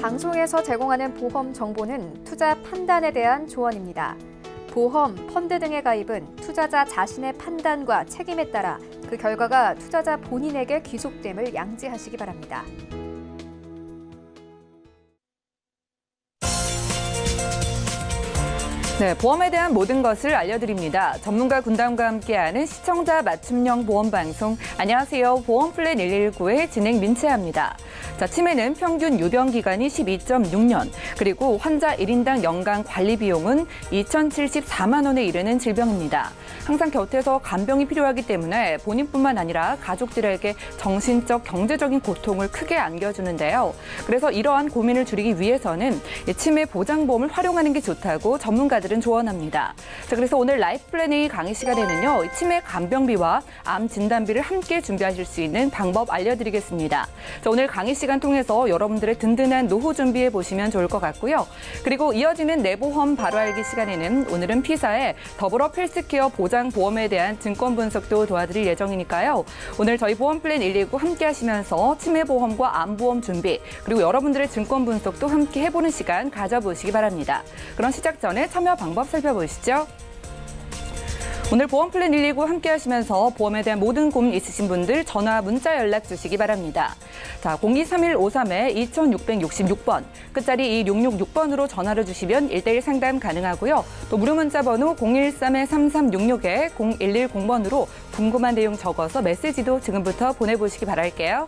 방송에서 제공하는 보험 정보는 투자 판단에 대한 조언입니다. 보험, 펀드 등의 가입은 투자자 자신의 판단과 책임에 따라 그 결과가 투자자 본인에게 귀속됨을 양지하시기 바랍니다. 네, 보험에 대한 모든 것을 알려드립니다. 전문가 군단과 함께하는 시청자 맞춤형 보험 방송. 안녕하세요. 보험플랜 119의 진행 민채아입니다. 자, 치매는 평균 유병 기간이 12.6년, 그리고 환자 1인당 연간 관리 비용은 2,074만 원에 이르는 질병입니다. 항상 곁에서 간병이 필요하기 때문에 본인뿐만 아니라 가족들에게 정신적, 경제적인 고통을 크게 안겨주는데요. 그래서 이러한 고민을 줄이기 위해서는 치매 보장보험을 활용하는 게 좋다고 전문가들은 조언합니다. 자, 그래서 오늘 라이프플랜 A 강의 시간에는요, 치매 간병비와 암 진단비를 함께 준비하실 수 있는 방법 알려드리겠습니다. 자, 오늘 강의 시간 통해서 여러분들의 든든한 노후 준비해 보시면 좋을 것 같고요. 그리고 이어지는 내 보험 바로 알기 시간에는 오늘은 피사의 더불어 필스케어 보장보험에 대한 증권 분석도 도와드릴 예정이니까요. 오늘 저희 보험플랜 119 함께 하시면서 치매보험과 암보험 준비, 그리고 여러분들의 증권 분석도 함께 해보는 시간 가져보시기 바랍니다. 그럼 시작 전에 참여 방법 살펴보시죠. 오늘 보험플랜 119 함께 하시면서 보험에 대한 모든 고민 있으신 분들 전화, 문자 연락 주시기 바랍니다. 자, 023153-2666번, 끝자리 2666번으로 전화를 주시면 1:1 상담 가능하고요. 또 무료 문자 번호 013-3366-0110번으로 궁금한 내용 적어서 메시지도 지금부터 보내보시기 바랄게요.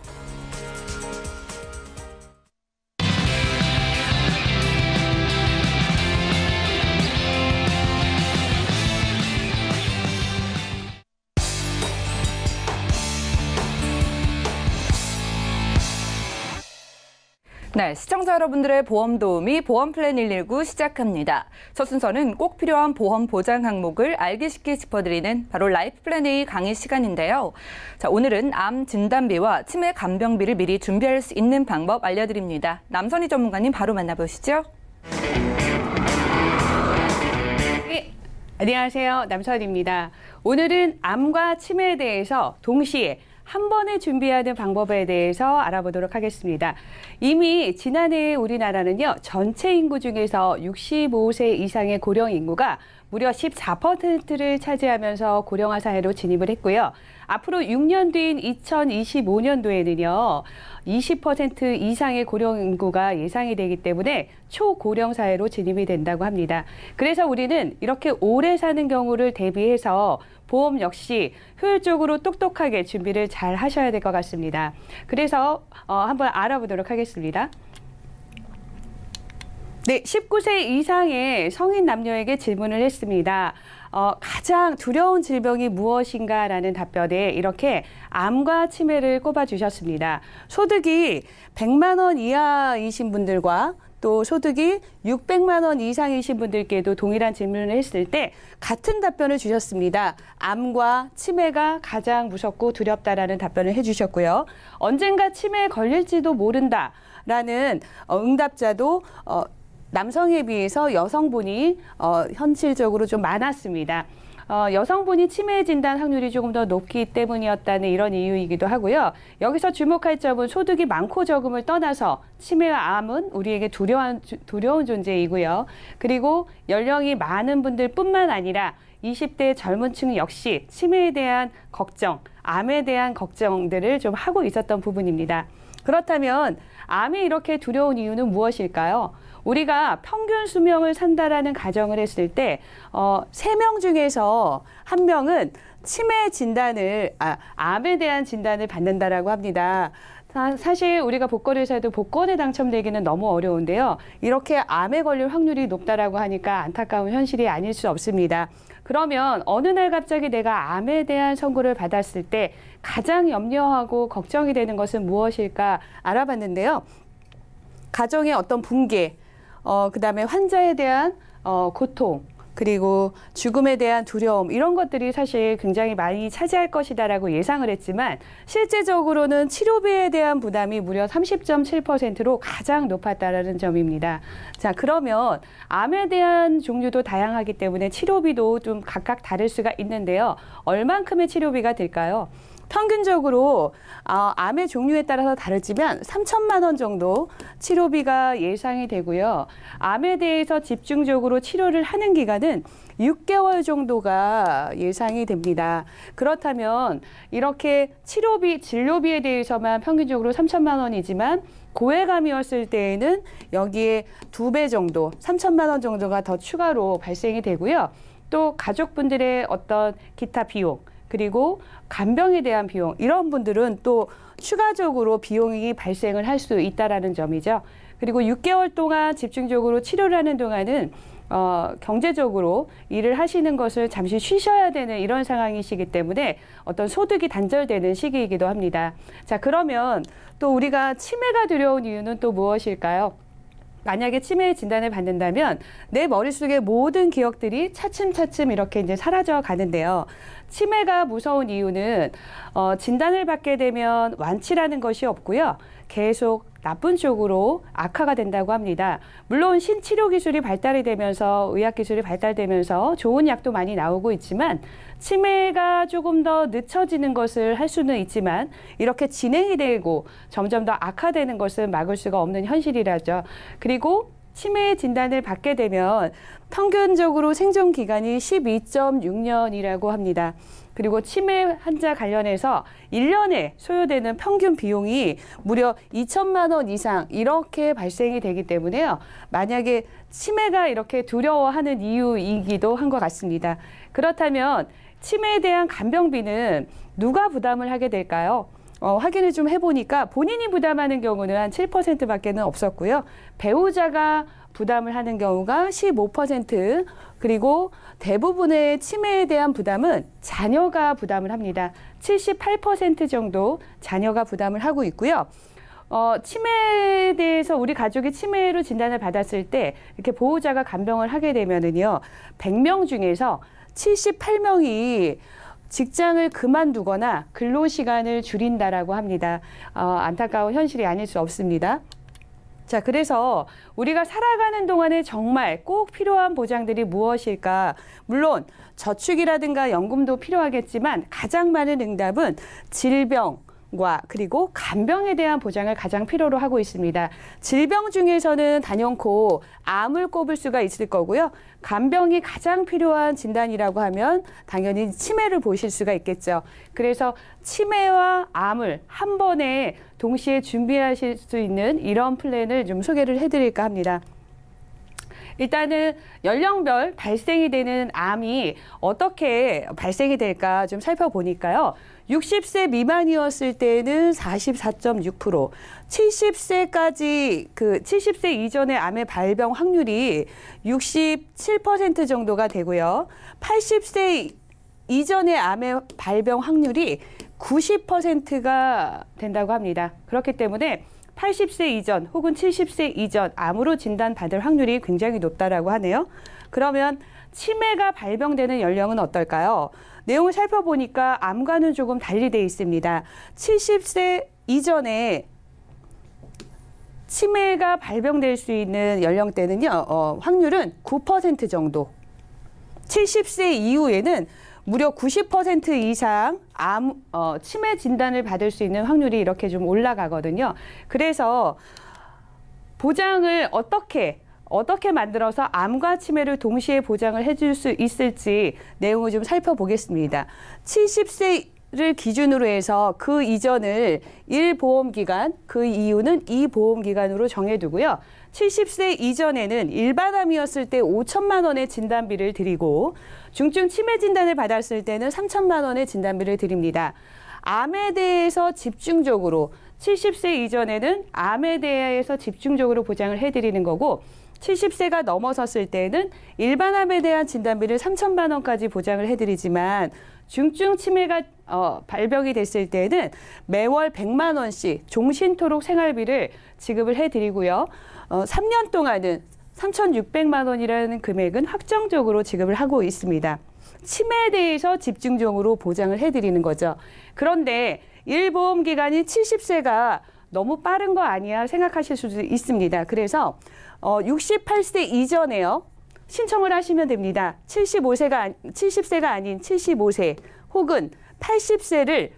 네, 시청자 여러분들의 보험 도우미 보험플랜 119 시작합니다. 첫 순서는 꼭 필요한 보험 보장 항목을 알기 쉽게 짚어드리는 바로 라이프플랜 A 강의 시간인데요. 자, 오늘은 암 진단비와 치매 간병비를 미리 준비할 수 있는 방법 알려드립니다. 남선희 전문가님 바로 만나보시죠. 네, 안녕하세요. 남선희입니다. 오늘은 암과 치매에 대해서 동시에 한 번에 준비하는 방법에 대해서 알아보도록 하겠습니다. 이미 지난해 우리나라는요, 전체 인구 중에서 65세 이상의 고령 인구가 무려 14%를 차지하면서 고령화 사회로 진입을 했고요. 앞으로 6년 뒤인 2025년도에는요, 20% 이상의 고령 인구가 예상이 되기 때문에 초고령 사회로 진입이 된다고 합니다. 그래서 우리는 이렇게 오래 사는 경우를 대비해서 보험 역시 효율적으로 똑똑하게 준비를 잘 하셔야 될 것 같습니다. 그래서 한번 알아보도록 하겠습니다. 네, 19세 이상의 성인 남녀에게 질문을 했습니다. 가장 두려운 질병이 무엇인가라는 답변에 이렇게 암과 치매를 꼽아주셨습니다. 소득이 100만 원 이하이신 분들과 또 소득이 600만 원 이상이신 분들께도 동일한 질문을 했을 때 같은 답변을 주셨습니다. 암과 치매가 가장 무섭고 두렵다라는 답변을 해주셨고요. 언젠가 치매에 걸릴지도 모른다라는 응답자도 남성에 비해서 여성분이 현실적으로 좀 많았습니다. 여성분이 치매 진단 확률이 조금 더 높기 때문이었다는 이런 이유이기도 하고요. 여기서 주목할 점은 소득이 많고 적음을 떠나서 치매와 암은 우리에게 두려운 존재이고요. 그리고 연령이 많은 분들뿐만 아니라 20대 젊은 층 역시 치매에 대한 걱정, 암에 대한 걱정들을 좀 하고 있었던 부분입니다. 그렇다면 암이 이렇게 두려운 이유는 무엇일까요? 우리가 평균 수명을 산다라는 가정을 했을 때 3명 중에서 1명은 치매 진단을, 암에 대한 진단을 받는다라고 합니다. 사실 우리가 복권에서도 복권에 당첨되기는 너무 어려운데요. 이렇게 암에 걸릴 확률이 높다라고 하니까 안타까운 현실이 아닐 수 없습니다. 그러면 어느 날 갑자기 내가 암에 대한 선고를 받았을 때 가장 염려하고 걱정이 되는 것은 무엇일까 알아봤는데요. 가정의 어떤 붕괴, 그다음에 환자에 대한 고통, 그리고 죽음에 대한 두려움, 이런 것들이 사실 굉장히 많이 차지할 것이다라고 예상을 했지만 실제적으로는 치료비에 대한 부담이 무려 30.7%로 가장 높았다라는 점입니다. 자, 그러면 암에 대한 종류도 다양하기 때문에 치료비도 좀 각각 다를 수가 있는데요. 얼만큼의 치료비가 들까요? 평균적으로 암의 종류에 따라서 다르지만 3천만 원 정도 치료비가 예상이 되고요. 암에 대해서 집중적으로 치료를 하는 기간은 6개월 정도가 예상이 됩니다. 그렇다면 이렇게 치료비, 진료비에 대해서만 평균적으로 3천만 원이지만 고액암이었을 때에는 여기에 2배 정도, 3천만 원 정도가 더 추가로 발생이 되고요. 또 가족분들의 어떤 기타 비용, 그리고 간병에 대한 비용, 이런 분들은 또 추가적으로 비용이 발생을 할 수 있다라는 점이죠. 그리고 6개월 동안 집중적으로 치료를 하는 동안은 경제적으로 일을 하시는 것을 잠시 쉬셔야 되는 이런 상황이시기 때문에 어떤 소득이 단절되는 시기이기도 합니다. 자, 그러면 또 우리가 치매가 두려운 이유는 또 무엇일까요? 만약에 치매 진단을 받는다면 내 머릿속의 모든 기억들이 차츰차츰 이렇게 이제 사라져 가는데요. 치매가 무서운 이유는 진단을 받게 되면 완치라는 것이 없고요. 계속 나쁜 쪽으로 악화가 된다고 합니다. 물론 신치료 기술이 발달이 되면서 의학 기술이 발달되면서 좋은 약도 많이 나오고 있지만 치매가 조금 더 늦춰지는 것을 할 수는 있지만 이렇게 진행이 되고 점점 더 악화되는 것은 막을 수가 없는 현실이라죠. 그리고 치매 진단을 받게 되면 평균적으로 생존 기간이 12.6년이라고 합니다. 그리고 치매 환자 관련해서 1년에 소요되는 평균 비용이 무려 2천만 원 이상 이렇게 발생이 되기 때문에요. 만약에 치매가 이렇게 두려워하는 이유이기도 한 것 같습니다. 그렇다면 치매에 대한 간병비는 누가 부담을 하게 될까요? 확인을 좀 해보니까 본인이 부담하는 경우는 한 7%밖에는 없었고요. 배우자가 부담을 하는 경우가 15%, 그리고 대부분의 치매에 대한 부담은 자녀가 부담을 합니다. 78% 정도 자녀가 부담을 하고 있고요. 치매에 대해서 우리 가족이 치매로 진단을 받았을 때 이렇게 보호자가 간병을 하게 되면은요, 100명 중에서 78명이 직장을 그만두거나 근로시간을 줄인다라고 합니다. 안타까운 현실이 아닐 수 없습니다. 자, 그래서 우리가 살아가는 동안에 정말 꼭 필요한 보장들이 무엇일까? 물론 저축이라든가 연금도 필요하겠지만 가장 많은 응답은 질병과 그리고 간병에 대한 보장을 가장 필요로 하고 있습니다. 질병 중에서는 단연코 암을 꼽을 수가 있을 거고요. 간병이 가장 필요한 진단이라고 하면 당연히 치매를 보실 수가 있겠죠. 그래서 치매와 암을 한 번에 동시에 준비하실 수 있는 이런 플랜을 좀 소개를 해드릴까 합니다. 일단은 연령별 발생이 되는 암이 어떻게 발생이 될까 좀 살펴보니까요. 60세 미만이었을 때는 44.6%, 70세까지 70세 이전의 암의 발병 확률이 67% 정도가 되고요. 80세 이전의 암의 발병 확률이 90%가 된다고 합니다. 그렇기 때문에 80세 이전 혹은 70세 이전 암으로 진단받을 확률이 굉장히 높다라고 하네요. 그러면 치매가 발병되는 연령은 어떨까요? 내용을 살펴보니까 암과는 조금 달리 돼 있습니다. 70세 이전에 치매가 발병될 수 있는 연령대는요, 확률은 9% 정도. 70세 이후에는 무려 90% 이상 치매 진단을 받을 수 있는 확률이 이렇게 좀 올라가거든요. 그래서 보장을 어떻게 만들어서 암과 치매를 동시에 보장을 해줄 수 있을지 내용을 좀 살펴보겠습니다. 70세를 기준으로 해서 그 이전을 1보험기간, 그 이후는 2보험기간으로 정해두고요. 70세 이전에는 일반암이었을 때 5천만 원의 진단비를 드리고 중증 치매 진단을 받았을 때는 3천만 원의 진단비를 드립니다. 암에 대해서 집중적으로 70세 이전에는 암에 대해서 집중적으로 보장을 해드리는 거고 70세가 넘어섰을 때는 일반암에 대한 진단비를 3천만 원까지 보장을 해드리지만 중증 치매가 발병이 됐을 때는 매월 100만 원씩 종신토록 생활비를 지급을 해드리고요. 3년 동안은 3,600만 원이라는 금액은 확정적으로 지급을 하고 있습니다. 치매에 대해서 집중적으로 보장을 해드리는 거죠. 그런데 1보험 기간이 70세가 너무 빠른 거 아니야 생각하실 수도 있습니다. 그래서 68세 이전에요. 신청을 하시면 됩니다. 70세가 아닌 75세 혹은 80세를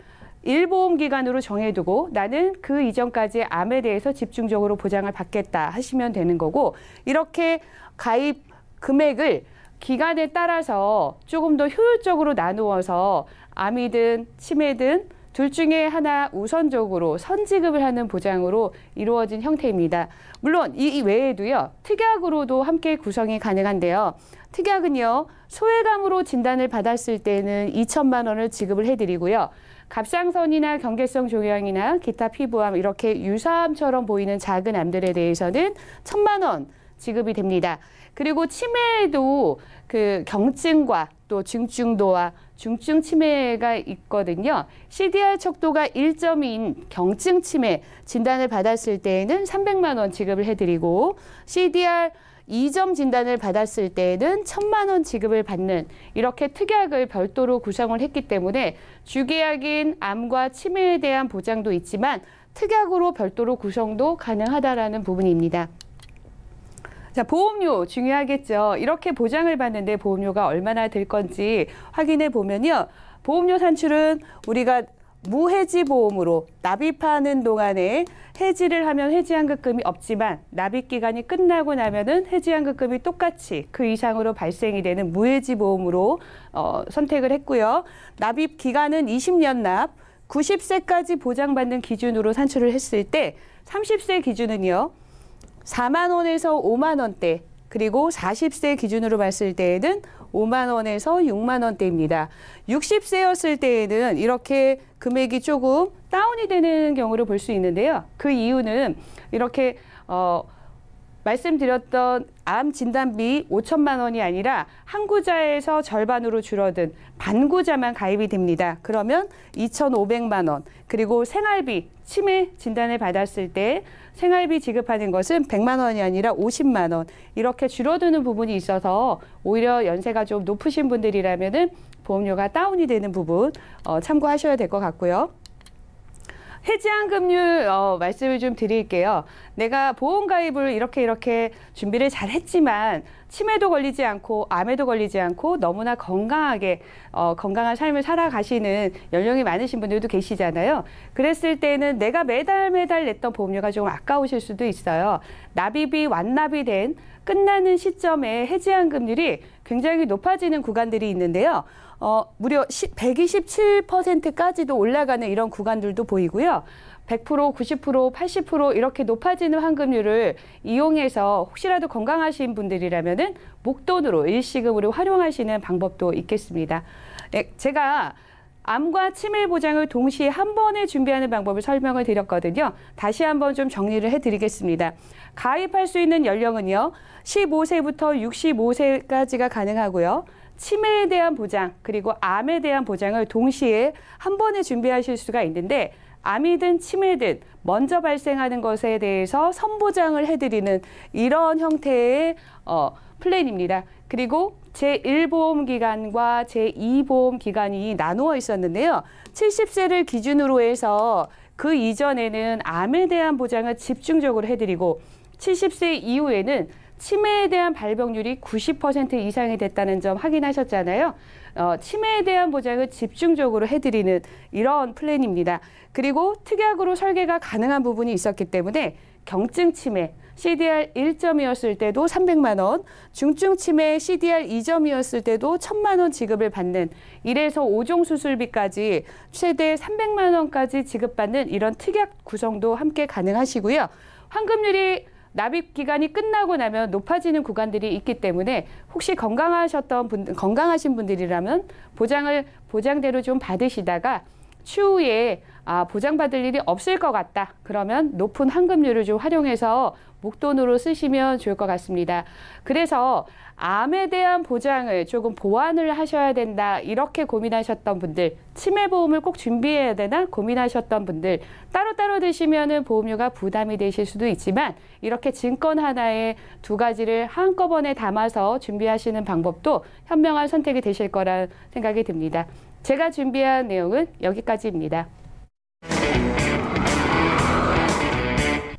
1보험 기간으로 정해두고 나는 그 이전까지 암에 대해서 집중적으로 보장을 받겠다 하시면 되는 거고, 이렇게 가입 금액을 기간에 따라서 조금 더 효율적으로 나누어서 암이든 치매든 둘 중에 하나 우선적으로 선지급을 하는 보장으로 이루어진 형태입니다. 물론 이 외에도요, 특약으로도 함께 구성이 가능한데요. 특약은요, 소외감으로 진단을 받았을 때는 2천만 원을 지급을 해드리고요. 갑상선이나 경계성 종양이나 기타 피부암, 이렇게 유사암처럼 보이는 작은 암들에 대해서는 1,000만 원 지급이 됩니다. 그리고 치매에도 그 경증과 또 중증도와 중증 치매가 있거든요. CDR 척도가 1점인 경증 치매 진단을 받았을 때에는 300만 원 지급을 해드리고, CDR 2점 진단을 받았을 때에는 1,000만 원 지급을 받는, 이렇게 특약을 별도로 구성을 했기 때문에 주계약인 암과 치매에 대한 보장도 있지만 특약으로 별도로 구성도 가능하다라는 부분입니다. 자, 보험료 중요하겠죠. 이렇게 보장을 받는데 보험료가 얼마나 될 건지 확인해 보면요. 보험료 산출은 우리가 무해지 보험으로 납입하는 동안에 해지를 하면 해지환급금이 없지만 납입 기간이 끝나고 나면은 해지환급금이 똑같이 그 이상으로 발생이 되는 무해지 보험으로 선택을 했고요. 납입 기간은 20년 납, 90세까지 보장받는 기준으로 산출을 했을 때 30세 기준은요. 4만 원에서 5만 원대, 그리고 40세 기준으로 봤을 때에는 5만 원에서 6만 원대입니다. 60세였을 때에는 이렇게 금액이 조금 다운이 되는 경우를 볼 수 있는데요. 그 이유는 이렇게 말씀드렸던 암 진단비 5천만 원이 아니라 한 구자에서 절반으로 줄어든 반구자만 가입이 됩니다. 그러면 2,500만 원, 그리고 생활비, 치매 진단을 받았을 때 생활비 지급하는 것은 100만 원이 아니라 50만 원, 이렇게 줄어드는 부분이 있어서 오히려 연세가 좀 높으신 분들이라면은 보험료가 다운이 되는 부분 참고하셔야 될 것 같고요. 해지환급률 말씀을 좀 드릴게요. 내가 보험 가입을 이렇게 준비를 잘 했지만 치매도 걸리지 않고 암에도 걸리지 않고 너무나 건강하게 건강한 삶을 살아가시는 연령이 많으신 분들도 계시잖아요. 그랬을 때는 내가 매달 냈던 보험료가 조금 아까우실 수도 있어요. 납입이 완납이 된 끝나는 시점에 해지환급률이 굉장히 높아지는 구간들이 있는데요. 무려 127%까지도 올라가는 이런 구간들도 보이고요. 100%, 90%, 80% 이렇게 높아지는 환급률을 이용해서 혹시라도 건강하신 분들이라면은 목돈으로 일시금으로 활용하시는 방법도 있겠습니다. 네, 제가 암과 치매 보장을 동시에 한 번에 준비하는 방법을 설명을 드렸거든요. 다시 한번 좀 정리를 해드리겠습니다. 가입할 수 있는 연령은요, 15세부터 65세까지가 가능하고요. 치매에 대한 보장, 그리고 암에 대한 보장을 동시에 한 번에 준비하실 수가 있는데, 암이든 치매든 먼저 발생하는 것에 대해서 선보장을 해드리는 이런 형태의 플랜입니다. 그리고 제1보험 기간과 제2보험 기간이 나누어 있었는데요. 70세를 기준으로 해서 그 이전에는 암에 대한 보장을 집중적으로 해드리고, 70세 이후에는 치매에 대한 발병률이 90% 이상이 됐다는 점 확인하셨잖아요. 치매에 대한 보장을 집중적으로 해드리는 이런 플랜입니다. 그리고 특약으로 설계가 가능한 부분이 있었기 때문에 경증 치매, CDR 1점이었을 때도 300만 원, 중증 치매 CDR 2점이었을 때도 1,000만 원 지급을 받는, 1에서 5종 수술비까지 최대 300만 원까지 지급받는 이런 특약 구성도 함께 가능하시고요. 환급률이 납입 기간이 끝나고 나면 높아지는 구간들이 있기 때문에 혹시 건강하신 분들이라면 보장대로 좀 받으시다가 추후에 보장받을 일이 없을 것 같다. 그러면 높은 환급률을 좀 활용해서 목돈으로 쓰시면 좋을 것 같습니다. 그래서 암에 대한 보장을 조금 보완을 하셔야 된다, 이렇게 고민하셨던 분들, 치매보험을 꼭 준비해야 되나 고민하셨던 분들, 따로따로 드시면은 보험료가 부담이 되실 수도 있지만 이렇게 증권 하나에 두 가지를 한꺼번에 담아서 준비하시는 방법도 현명한 선택이 되실 거라 생각이 듭니다. 제가 준비한 내용은 여기까지입니다.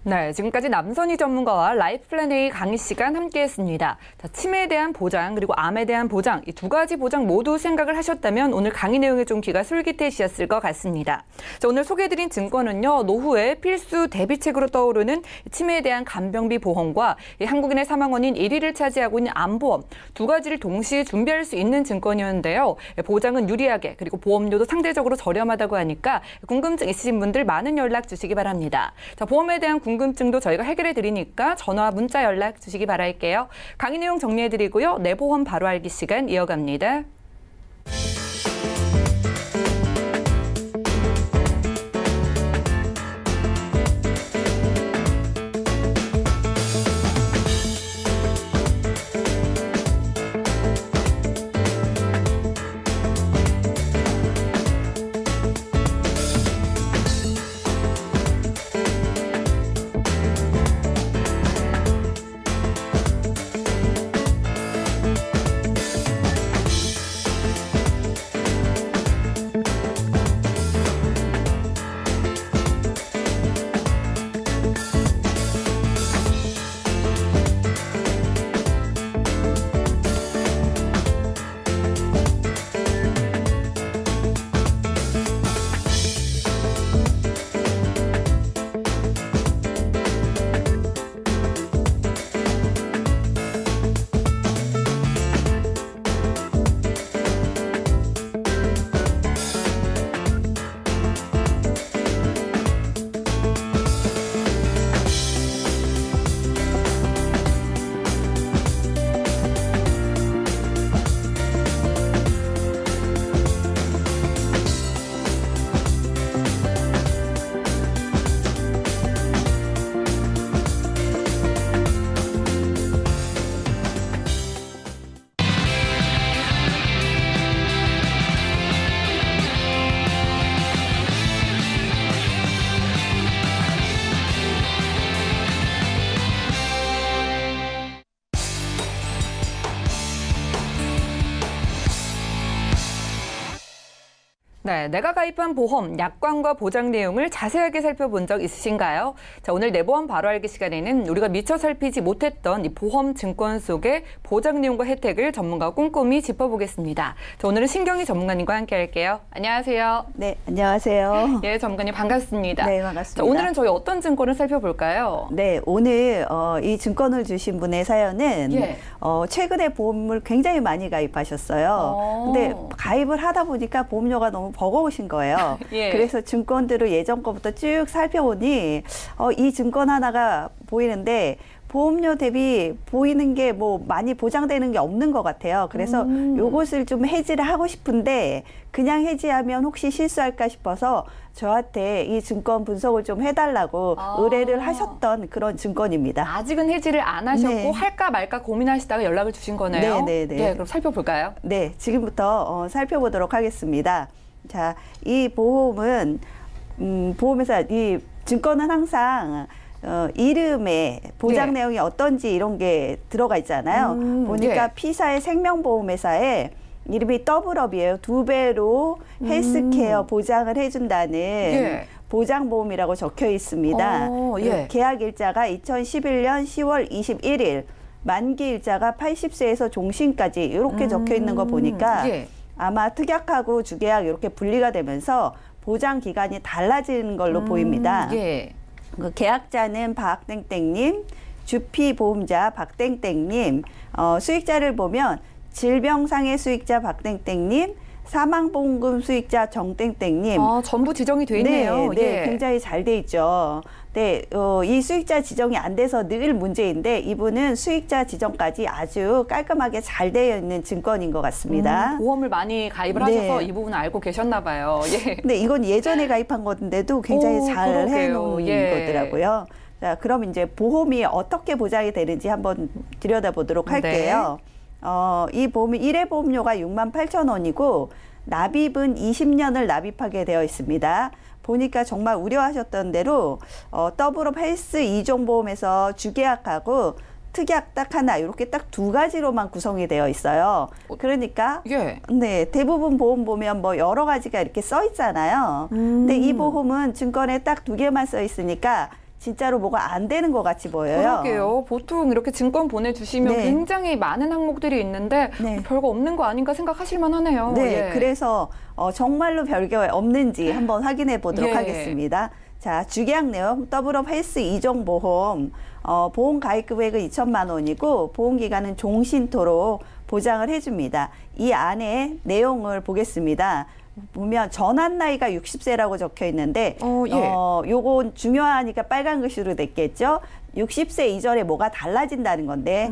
네, 지금까지 남선희 전문가와 라이프 플랜 A 강의 시간 함께했습니다. 자, 치매에 대한 보장 그리고 암에 대한 보장 이 두 가지 보장 모두 생각을 하셨다면 오늘 강의 내용에 좀 귀가 솔깃해지셨을 것 같습니다. 자, 오늘 소개해드린 증권은요 노후의 필수 대비책으로 떠오르는 치매에 대한 간병비 보험과 한국인의 사망 원인 1위를 차지하고 있는 암보험 두 가지를 동시에 준비할 수 있는 증권이었는데요. 보장은 유리하게 그리고 보험료도 상대적으로 저렴하다고 하니까 궁금증 있으신 분들 많은 연락 주시기 바랍니다. 자, 보험에 대한 궁금증도 저희가 해결해 드리니까 전화, 문자 연락 주시기 바랄게요. 강의 내용 정리해 드리고요. 내 보험 바로 알기 시간 이어갑니다. 네, 내가 가입한 보험, 약관과 보장 내용을 자세하게 살펴본 적 있으신가요? 자, 오늘 내 보험 바로 알기 시간에는 우리가 미처 살피지 못했던 이 보험 증권 속의 보장 내용과 혜택을 전문가와 꼼꼼히 짚어보겠습니다. 자, 오늘은 신경희 전문가님과 함께 할게요. 안녕하세요. 네, 안녕하세요. 예, 전문가님 반갑습니다. 네, 반갑습니다. 자, 오늘은 저희 어떤 증권을 살펴볼까요? 네, 오늘 이 증권을 주신 분의 사연은 예. 최근에 보험을 굉장히 많이 가입하셨어요. 근데 가입을 하다 보니까 보험료가 너무 버거우신 거예요. 예. 그래서 증권들을 예전 거부터 쭉 살펴보니 이 증권 하나가 보이는데 보험료 대비 보이는 게 뭐 많이 보장되는 게 없는 것 같아요. 그래서 요것을 좀 해지를 하고 싶은데 그냥 해지하면 혹시 실수할까 싶어서 저한테 이 증권 분석을 좀 해달라고 의뢰를 하셨던 그런 증권입니다. 아직은 해지를 안 하셨고 네. 할까 말까 고민하시다가 연락을 주신 거네요. 네. 예, 그럼 살펴볼까요? 네, 지금부터 살펴보도록 하겠습니다. 자, 이 보험은 보험회사 이 증권은 항상 이름에 보장 예. 내용이 어떤지 이런 게 들어가 있잖아요. 보니까 예. P사의 생명보험회사에 이름이 더블업이에요. 2배로 헬스케어 보장을 해준다는 예. 보장보험이라고 적혀 있습니다. 예. 계약 일자가 2011년 10월 21일, 만기 일자가 80세에서 종신까지 이렇게 적혀 있는 거 보니까 예. 아마 특약하고 주계약 이렇게 분리가 되면서 보장 기간이 달라지는 걸로 보입니다. 예. 그 계약자는 박땡땡님, 주피보험자 박땡땡님, 수익자를 보면 질병상해 수익자 박땡땡님, 사망보험금 수익자 정땡땡님. 전부 지정이 돼 있네요. 네, 예. 굉장히 잘 돼 있죠. 네, 이 수익자 지정이 안 돼서 늘 문제인데 이분은 수익자 지정까지 아주 깔끔하게 잘 되어 있는 증권인 것 같습니다. 보험을 많이 가입을 네. 하셔서 이 부분을 알고 계셨나 봐요. 예. 근데 이건 예전에 가입한 건데도 굉장히 잘 그러게요. 해놓은 예. 거더라고요. 자, 그럼 이제 보험이 어떻게 보장이 되는지 한번 들여다보도록 할게요. 이 보험이 1회 보험료가 68,000원이고 납입은 20년을 납입하게 되어 있습니다. 보니까 정말 우려하셨던 대로 더블업 헬스 2종 보험에서 주계약하고 특약 딱 하나 이렇게 딱 두 가지로만 구성이 되어 있어요. 그러니까 예. 네, 대부분 보험 보면 뭐 여러 가지가 이렇게 써 있잖아요. 근데 이 보험은 증권에 딱 두 개만 써 있으니까 진짜로 뭐가 안 되는 것 같이 보여요. 그러게요. 보통 이렇게 증권 보내주시면 네. 굉장히 많은 항목들이 있는데 네. 별거 없는 거 아닌가 생각하실 만하네요. 네, 예. 그래서 정말로 별게 없는지 한번 확인해 보도록 예. 하겠습니다. 자, 주계약 내용 더블업 헬스 2종 보험 보험 가입 금액은 2천만 원이고 보험 기간은 종신토록 보장을 해줍니다. 이 안에 내용을 보겠습니다. 보면 전환 나이가 60세라고 적혀 있는데 예. 요건 중요하니까 빨간 글씨로 냈겠죠. 60세 이전에 뭐가 달라진다는 건데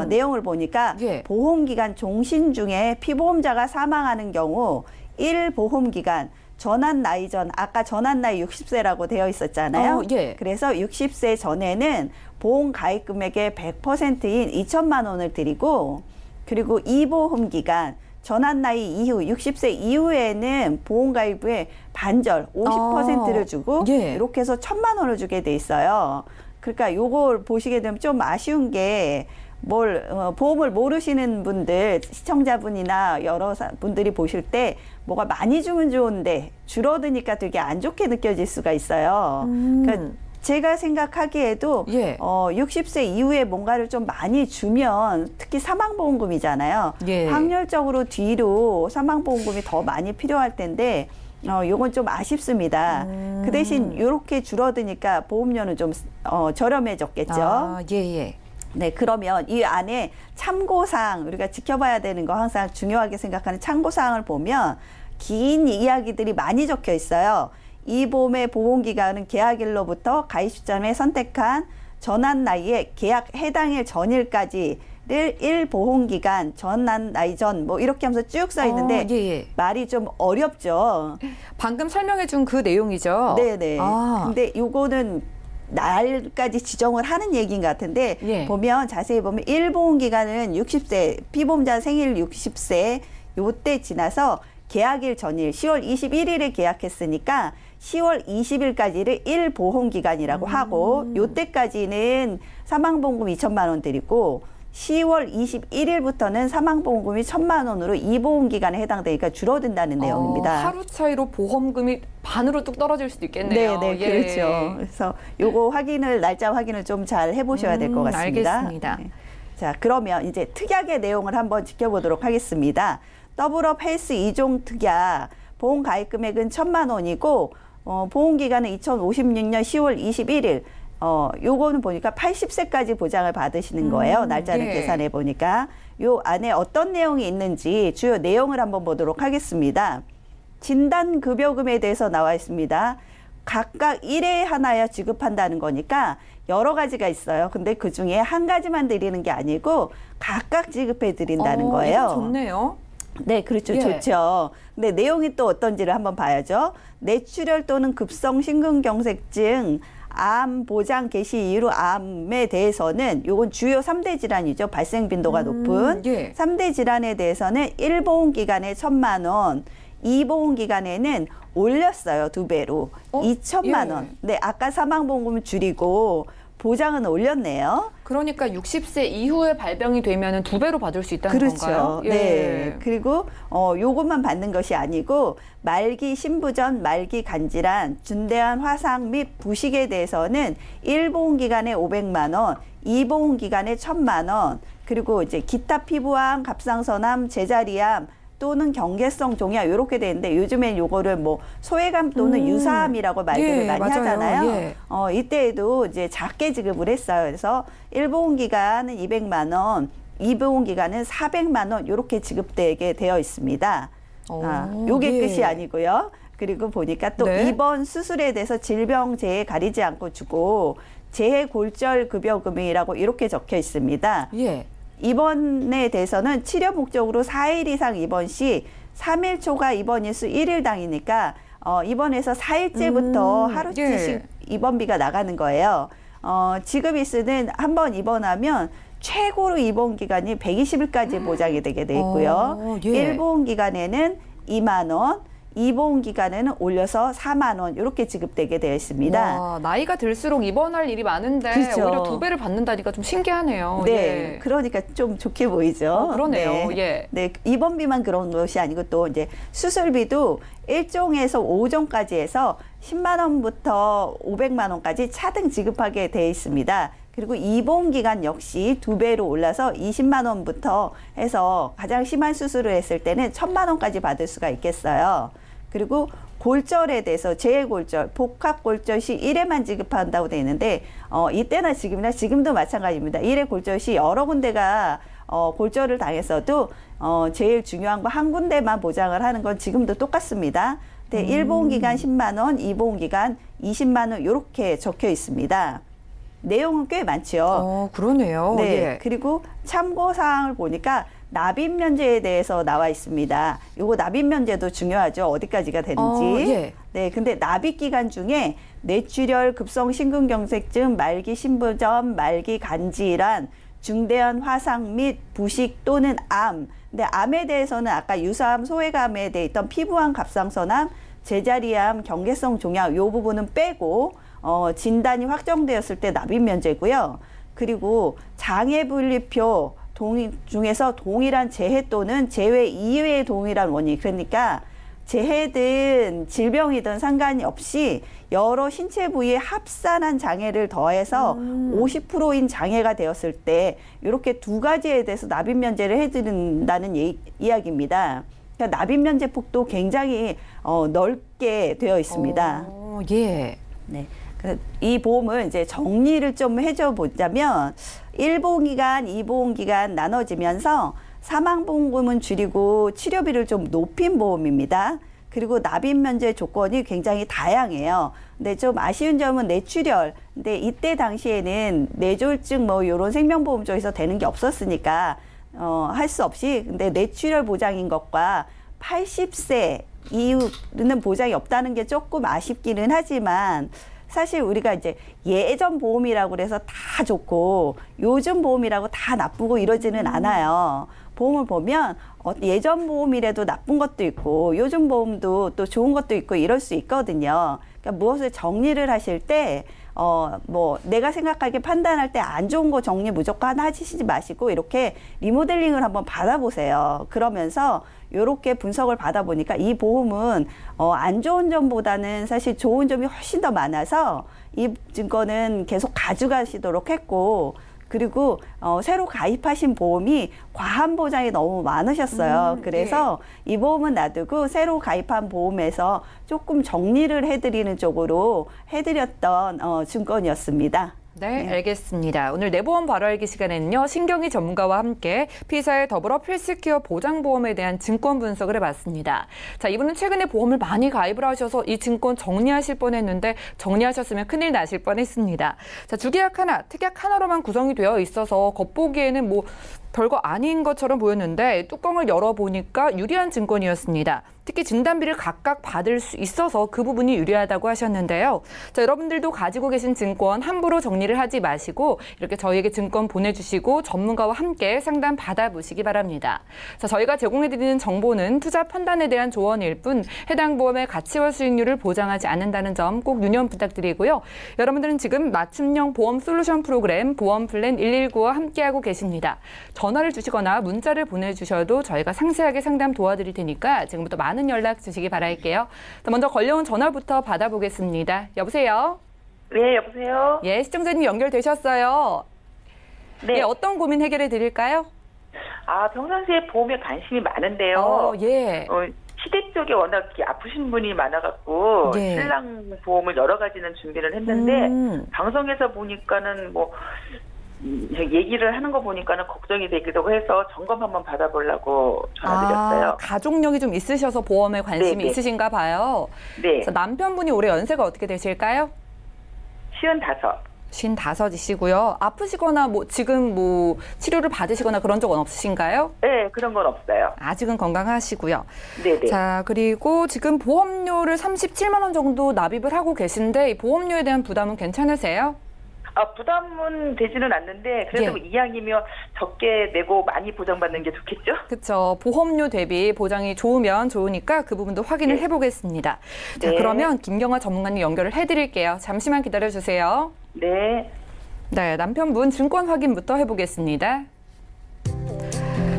내용을 보니까 예. 보험기간 종신 중에 피보험자가 사망하는 경우 1보험기간 전환 나이 전 아까 전환 나이 60세라고 되어 있었잖아요. 예. 그래서 60세 전에는 보험 가입 금액의 100%인 2천만 원을 드리고 그리고 2보험기간 전환 나이 이후 60세 이후에는 보험 가입 후에 반절 50%를 주고 예. 이렇게 해서 1,000만 원을 주게 돼 있어요. 그러니까 요걸 보시게 되면 좀 아쉬운 게 보험을 모르시는 분들 시청자분이나 여러 분들이 보실 때 뭐가 많이 주면 좋은데 줄어드니까 되게 안 좋게 느껴질 수가 있어요. 그러니까 제가 생각하기에도 예. 60세 이후에 뭔가를 좀 많이 주면 특히 사망보험금이잖아요. 예. 확률적으로 뒤로 사망보험금이 더 많이 필요할 텐데 요건 좀 아쉽습니다. 그 대신 이렇게 줄어드니까 보험료는 좀 저렴해졌겠죠. 아, 예. 네, 그러면 이 안에 참고사항, 우리가 지켜봐야 되는 거 항상 중요하게 생각하는 참고사항을 보면 긴 이야기들이 많이 적혀 있어요. 이 보험의 보험기간은 계약일로부터 가입 시점에 선택한 전환 나이에 계약 해당일 전일까지를 1보험기간 전환 나이 전 뭐 이렇게 하면서 쭉 써 있는데 예. 말이 좀 어렵죠. 방금 설명해 준 그 내용이죠? 네네. 아. 근데 요거는 날까지 지정을 하는 얘기인 것 같은데 예. 보면 자세히 보면 1보험기간은 60세 피보험자 생일 60세 요때 지나서 계약일 전일 10월 21일에 계약했으니까 10월 20일까지를 1보험기간이라고 하고 요때까지는 사망보험금 2천만 원 드리고 10월 21일부터는 사망보험금이 1,000만 원으로 2보험기간에 해당되니까 줄어든다는 내용입니다. 하루 차이로 보험금이 반으로 뚝 떨어질 수도 있겠네요. 네, 예. 그렇죠. 그래서 요거 날짜 확인을 좀 잘 해보셔야 될 것 같습니다. 알겠습니다. 네. 자, 그러면 이제 특약의 내용을 한번 지켜보도록 하겠습니다. 더블업 헬스 2종 특약, 보험 가입 금액은 1,000만 원이고, 보험기간은 2056년 10월 21일, 요거는 보니까 80세까지 보장을 받으시는 거예요. 날짜를 예. 계산해 보니까. 요 안에 어떤 내용이 있는지 주요 내용을 한번 보도록 하겠습니다. 진단급여금에 대해서 나와 있습니다. 각각 1회 하나여 지급한다는 거니까 여러 가지가 있어요. 근데 그 중에 한 가지만 드리는 게 아니고 각각 지급해 드린다는 거예요. 이거 좋네요. 네, 그렇죠. 예. 좋죠. 근데 내용이 또 어떤지를 한번 봐야죠. 뇌출혈 또는 급성 심근경색증, 암 보장 개시 이후로 암에 대해서는 요건 주요 3대 질환이죠. 발생 빈도가 높은 예. 3대 질환에 대해서는 1보험기간에 1,000만 원, 2보험기간에는 올렸어요. 2배로 2천만 원. 네, 아까 사망보험금을 줄이고 보장은 올렸네요. 그러니까 60세 이후에 발병이 되면 2배로 받을 수 있다는 그렇죠. 건가요? 예. 네. 그리고 요것만 받는 것이 아니고 말기 신부전, 말기 간질환, 중대한 화상 및 부식에 대해서는 1보험기간에 500만 원, 2보험기간에 1,000만 원, 그리고 이제 기타 피부암, 갑상선암, 제자리암 또는 경계성 종양 이렇게 되는데 요즘엔 요거를 뭐 소외감 또는 유사암이라고 말들을 예, 많이 맞아요. 하잖아요. 예. 이때에도 이제 작게 지급을 했어요. 그래서 1보험기간은 200만 원, 2보험기간은 400만 원 이렇게 지급되게 되어 있습니다. 요게 예. 끝이 아니고요. 그리고 보니까 또 네. 입원 수술에 대해서 질병 재해 가리지 않고 주고 재해 골절 급여금이라고 이렇게 적혀 있습니다. 예. 입원에 대해서는 치료 목적으로 4일 이상 입원 시 3일 초과 입원 일수 1일당이니까 입원해서 4일째부터 하루치씩 예. 입원비가 나가는 거예요. 지급 일수는 한 번 입원하면 최고로 입원 기간이 120일까지 보장이 되게 돼 있고요. 예. 1보험 기간에는 2만 원, 2보험 기간에는 올려서 4만 원 이렇게 지급되게 되어 있습니다. 와, 나이가 들수록 입원할 일이 많은데 그렇죠. 오히려 2배를 받는다니까 좀 신기하네요. 네, 예. 그러니까 좀 좋게 보이죠. 그러네요. 네. 예. 네, 입원비만 그런 것이 아니고 또 이제 수술비도 1종에서 5종까지 해서 10만 원부터 500만 원까지 차등 지급하게 돼 있습니다. 그리고 이보험 기간 역시 2배로 올라서 20만 원부터 해서 가장 심한 수술을 했을 때는 1,000만 원까지 받을 수가 있겠어요. 그리고 골절에 대해서 재골절, 복합골절 시 1회만 지급한다고 되어 있는데 이때나 지금이나 지금도 마찬가지입니다. 1회 골절 시 여러 군데가 골절을 당했어도 제일 중요한 거 한 군데만 보장을 하는 건 지금도 똑같습니다. 네, 1보험 기간 10만 원, 2보험 기간 20만 원 이렇게 적혀 있습니다. 내용은 꽤 많죠. 그러네요. 네, 예. 그리고 참고사항을 보니까 납입 면제에 대해서 나와 있습니다. 요거 납입 면제도 중요하죠. 어디까지가 되는지. 예. 네, 근데 납입 기간 중에 뇌출혈, 급성 심근경색증, 말기 신부전, 말기 간질환, 중대한 화상 및 부식 또는 암. 근데 암에 대해서는 아까 유사암, 소외암에 대해 있던 피부암, 갑상선암, 제자리암, 경계성 종양 요 부분은 빼고 진단이 확정되었을 때 납입 면제고요. 그리고 장애분리표 중에서 동일한 재해 또는 재해 이외의 동일한 원인, 그러니까 재해든 질병이든 상관이 없이 여러 신체 부위에 합산한 장애를 더해서 50%인 장애가 되었을 때 이렇게 두 가지에 대해서 납입 면제를 해드린다는 이야기입니다. 그러니까 납입 면제 폭도 굉장히 넓게 되어 있습니다. 예. 네. 이 보험을 이제 정리를 좀 해줘 보자면 1보험 기간, 2보험 기간 나눠지면서 사망보험금은 줄이고 치료비를 좀 높인 보험입니다. 그리고 납입 면제 조건이 굉장히 다양해요. 근데 좀 아쉬운 점은 뇌출혈. 근데 이때 당시에는 뇌졸중 뭐 이런 생명보험 쪽에서 되는 게 없었으니까 할 수 없이 근데 뇌출혈 보장인 것과 80세 이후는 보장이 없다는 게 조금 아쉽기는 하지만 사실 우리가 이제 예전 보험이라고 그래서 다 좋고 요즘 보험이라고 다 나쁘고 이러지는 않아요. 보험을 보면 예전 보험이라도 나쁜 것도 있고 요즘 보험도 또 좋은 것도 있고 이럴 수 있거든요. 그러니까 무엇을 정리를 하실 때 뭐 내가 생각하기에 판단할 때 안 좋은 거 정리 무조건 하시지 마시고 이렇게 리모델링을 한번 받아보세요. 그러면서 이렇게 분석을 받아보니까 이 보험은 안 좋은 점보다는 사실 좋은 점이 훨씬 더 많아서 이 증권은 계속 가져가시도록 했고 그리고 새로 가입하신 보험이 과한 보장이 너무 많으셨어요. 그래서 이 보험은 놔두고 새로 가입한 보험에서 조금 정리를 해드리는 쪽으로 해드렸던 증권이었습니다. 네, 알겠습니다. 오늘 내보험 바로 알기 시간에는요. 신경이 전문가와 함께 피사의 더불어 필수케어 보장보험에 대한 증권 분석을 해봤습니다. 자, 이분은 최근에 보험을 많이 가입을 하셔서 이 증권 정리하실 뻔했는데 정리하셨으면 큰일 나실 뻔했습니다. 자, 주계약 하나, 특약 하나로만 구성이 되어 있어서 겉보기에는 뭐 별거 아닌 것처럼 보였는데 뚜껑을 열어보니까 유리한 증권이었습니다. 특히 진단비를 각각 받을 수 있어서 그 부분이 유리하다고 하셨는데요. 자, 여러분들도 가지고 계신 증권 함부로 정리를 하지 마시고 이렇게 저희에게 증권 보내주시고 전문가와 함께 상담 받아보시기 바랍니다. 자, 저희가 제공해드리는 정보는 투자 판단에 대한 조언일 뿐 해당 보험의 가치와 수익률을 보장하지 않는다는 점 꼭 유념 부탁드리고요. 여러분들은 지금 맞춤형 보험 솔루션 프로그램 보험플랜 119와 함께하고 계십니다. 전화를 주시거나 문자를 보내주셔도 저희가 상세하게 상담 도와드릴 테니까 지금부터 많은 연락 주시기 바랄게요. 먼저 걸려온 전화부터 받아보겠습니다. 여보세요? 네, 여보세요? 예, 시청자님 연결되셨어요. 네. 예, 어떤 고민 해결해 드릴까요? 평상시에 보험에 관심이 많은데요. 예. 시댁 쪽에 워낙 아프신 분이 많아갖고 예. 신랑 보험을 여러 가지는 준비를 했는데 방송에서 보니까는 뭐 얘기를 하는 거 보니까는 걱정이 되기도 해서 점검 한번 받아보려고 전화드렸어요. 가족력이 좀 있으셔서 보험에 관심이 네네. 있으신가 봐요. 네. 남편분이 올해 연세가 어떻게 되실까요? 55이시고요. 아프시거나 지금 치료를 받으시거나 그런 적은 없으신가요? 네, 그런 건 없어요. 아직은 건강하시고요. 네네. 자, 그리고 지금 보험료를 37만 원 정도 납입을 하고 계신데 이 보험료에 대한 부담은 괜찮으세요? 부담은 되지는 않는데 그래도 예. 이왕이면 적게 내고 많이 보장받는 게 좋겠죠? 그렇죠. 보험료 대비 보장이 좋으면 좋으니까 그 부분도 확인을 네. 해보겠습니다. 자, 네. 그러면 김경화 전문가님 연결을 해드릴게요. 잠시만 기다려주세요. 네. 네, 남편분 증권 확인부터 해보겠습니다.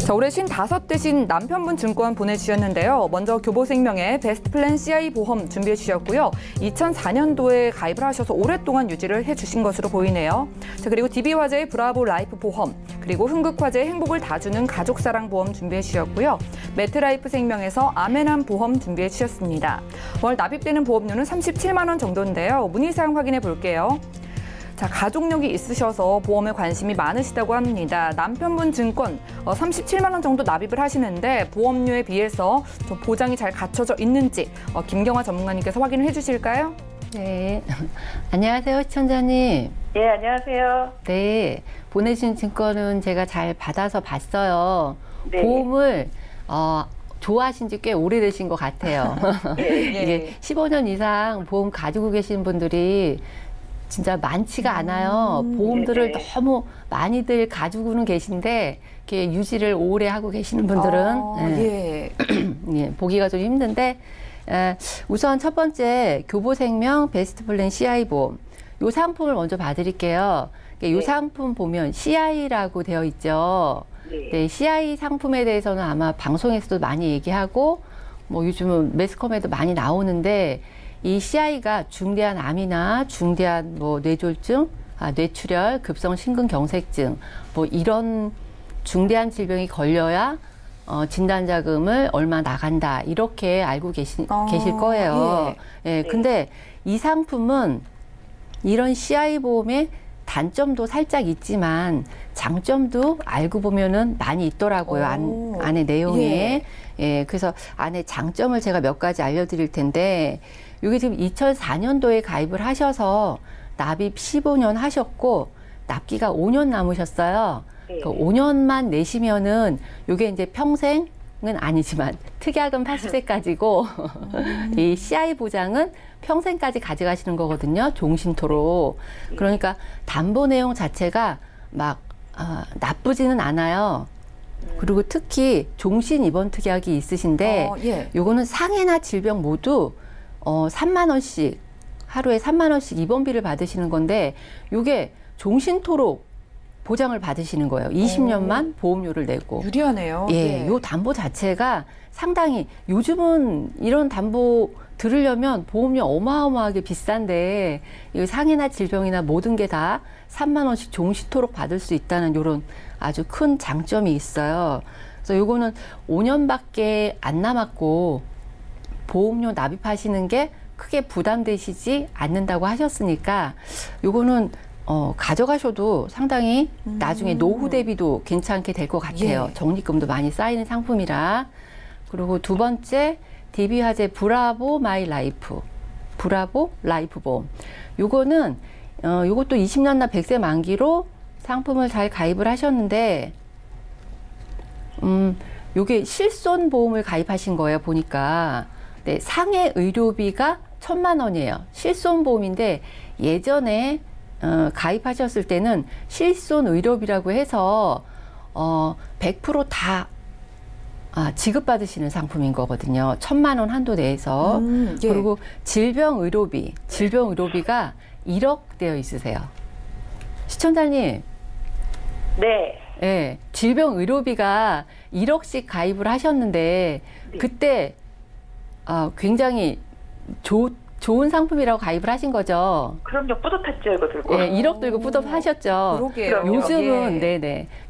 자, 올해 55 되신 남편분 증권 보내주셨는데요. 먼저 교보생명의 베스트플랜 CI 보험 준비해 주셨고요. 2004년도에 가입을 하셔서 오랫동안 유지를 해주신 것으로 보이네요. 자, 그리고 DB화재의 브라보 라이프 보험, 그리고 흥국화재의 행복을 다 주는 가족사랑 보험 준비해 주셨고요. 매트라이프 생명에서 아메남 보험 준비해 주셨습니다. 월 납입되는 보험료는 37만 원 정도인데요. 문의사항 확인해 볼게요. 자, 가족력이 있으셔서 보험에 관심이 많으시다고 합니다. 남편분 증권 37만 원 정도 납입을 하시는데 보험료에 비해서 좀 보장이 잘 갖춰져 있는지 김경화 전문가님께서 확인을 해주실까요? 네, 안녕하세요 시청자님. 예, 안녕하세요. 네, 보내주신 증권은 제가 잘 받아서 봤어요. 네. 보험을 좋아하신 지 꽤 오래되신 것 같아요. 이게 15년 이상 보험 가지고 계신 분들이 진짜 많지가 않아요. 보험들을 네. 너무 많이들 가지고는 계신데 이렇게 유지를 오래 하고 계시는 분들은 예, 보기가 좀 힘든데 우선 첫 번째 교보생명 베스트플랜 CI 보험 이 상품을 먼저 봐드릴게요. 이 상품 보면 CI라고 되어 있죠. 네, CI 상품에 대해서는 아마 방송에서도 많이 얘기하고 뭐 요즘은 매스컴에도 많이 나오는데 이 CI가 중대한 암이나 중대한 뭐 뇌졸중, 뇌출혈, 급성 심근경색증 뭐 이런 중대한 질병이 걸려야 진단자금을 얼마 나간다 이렇게 알고 계실 거예요. 예, 근데 이 상품은 이런 CI 보험의 단점도 살짝 있지만 장점도 알고 보면은 많이 있더라고요. 안에 내용에. 예, 그래서 안에 장점을 제가 몇 가지 알려드릴 텐데 이게 지금 2004년도에 가입을 하셔서 납입 15년 하셨고 납기가 5년 남으셨어요. 그 5년만 내시면은 이게 이제 평생은 아니지만 특약은 80세까지고 이 CI 보장은 평생까지 가져가시는 거거든요. 종신토록. 그러니까 담보 내용 자체가 막 나쁘지는 않아요. 그리고 특히 종신 입원 특약이 있으신데 요거는 상해나 질병 모두 3만 원씩 하루에 3만 원씩 입원비를 받으시는 건데 요게 종신토록 보장을 받으시는 거예요. 20년만 보험료를 내고. 유리하네요. 예, 요 담보 자체가 상당히 요즘은 이런 담보 들으려면 보험료 어마어마하게 비싼데 이 상해나 질병이나 모든 게 다 3만 원씩 종신토록 받을 수 있다는 요런 아주 큰 장점이 있어요. 그래서 요거는 5년밖에 안 남았고 보험료 납입하시는 게 크게 부담되시지 않는다고 하셨으니까 요거는 가져가셔도 상당히 나중에 노후 대비도 괜찮게 될 것 같아요. 적립금도 많이 쌓이는 상품이라. 그리고 두 번째 DB화재 브라보 마이 라이프. 브라보 라이프 보험. 요거는 요것도 20년 나 100세 만기로 상품을 잘 가입을 하셨는데 요게 실손 보험을 가입하신 거예요. 보니까. 네, 상해 의료비가 1,000만 원이에요. 실손 보험인데 예전에 가입하셨을 때는 실손 의료비라고 해서 100% 다 지급받으시는 상품인 거거든요. 1,000만 원 한도 내에서. 그리고 질병 의료비가 1억 되어 있으세요. 시청자님. 네. 예, 질병 의료비가 1억씩 가입을 하셨는데 그때 굉장히 좋은 상품이라고 가입을 하신 거죠. 그럼요. 뿌듯했죠, 이거 들고. 예, 1억 들고 뿌듯하셨죠. 그러게요. 요즘은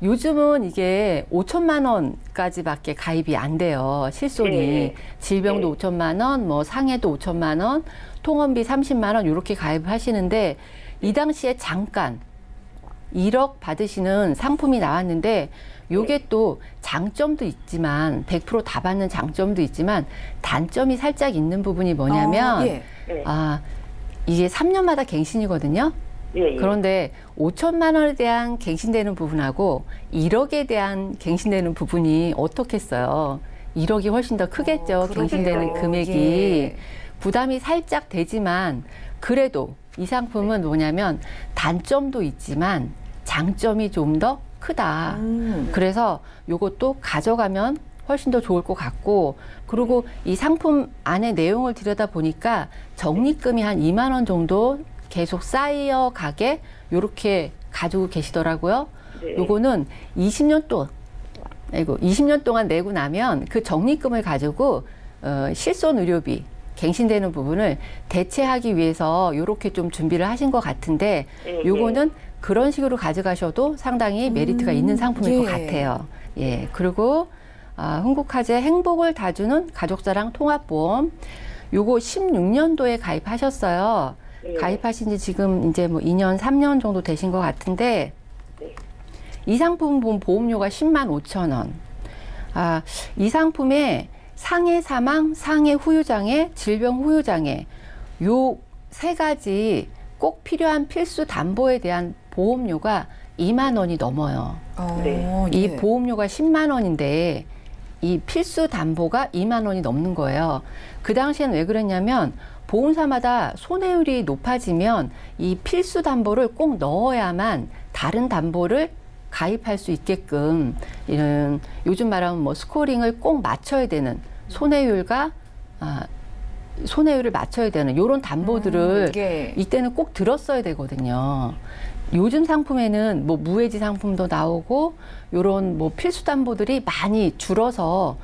요즘은 이게 5천만 원까지밖에 가입이 안 돼요. 실손이. 질병도 5천만 원, 뭐 상해도 5천만 원, 통원비 30만 원 이렇게 가입을 하시는데 이 당시에 잠깐 1억 받으시는 상품이 나왔는데 요게 또 장점도 있지만 100% 다 받는 장점도 있지만 단점이 살짝 있는 부분이 뭐냐면 이게 3년마다 갱신이거든요. 그런데 5천만 원에 대한 갱신되는 부분하고 1억에 대한 갱신되는 부분이 어떻겠어요. 1억이 훨씬 더 크겠죠. 갱신되는 금액이. 부담이 살짝 되지만 그래도 이 상품은 뭐냐면 단점도 있지만 장점이 좀 더 크다. 그래서 요것도 가져가면 훨씬 더 좋을 것 같고 그리고 이 상품 안에 내용을 들여다 보니까 적립금이 한 2만 원 정도 계속 쌓여가게 요렇게 가지고 계시더라고요. 요거는 20년 아이고 20년 동안 내고 나면 그 적립금을 가지고 실손 의료비 갱신되는 부분을 대체하기 위해서 이렇게 좀 준비를 하신 것 같은데 요거는 그런 식으로 가져가셔도 상당히 메리트가 있는 상품일 것 같아요. 예. 그리고 흥국화재 행복을 다 주는 가족사랑 통합보험 요거 16년도에 가입하셨어요. 가입하신 지 지금 이제 뭐 2년, 3년 정도 되신 것 같은데 이 상품 보험료가 105,000원. 이 상품에 상해 사망, 상해 후유장애, 질병 후유장애 요 세 가지 꼭 필요한 필수 담보에 대한 보험료가 2만 원이 넘어요. 이 보험료가 10만 원인데 이 필수 담보가 2만 원이 넘는 거예요. 그 당시에는 왜 그랬냐면 보험사마다 손해율이 높아지면 이 필수 담보를 꼭 넣어야만 다른 담보를 가입할 수 있게끔 이런 요즘 말하면 뭐 스코링을 꼭 맞춰야 되는 손해율을 맞춰야 되는 이런 담보들을 이때는 꼭 들었어야 되거든요. 요즘 상품에는 뭐 무해지 상품도 나오고 요런 뭐 필수 담보들이 많이 줄어서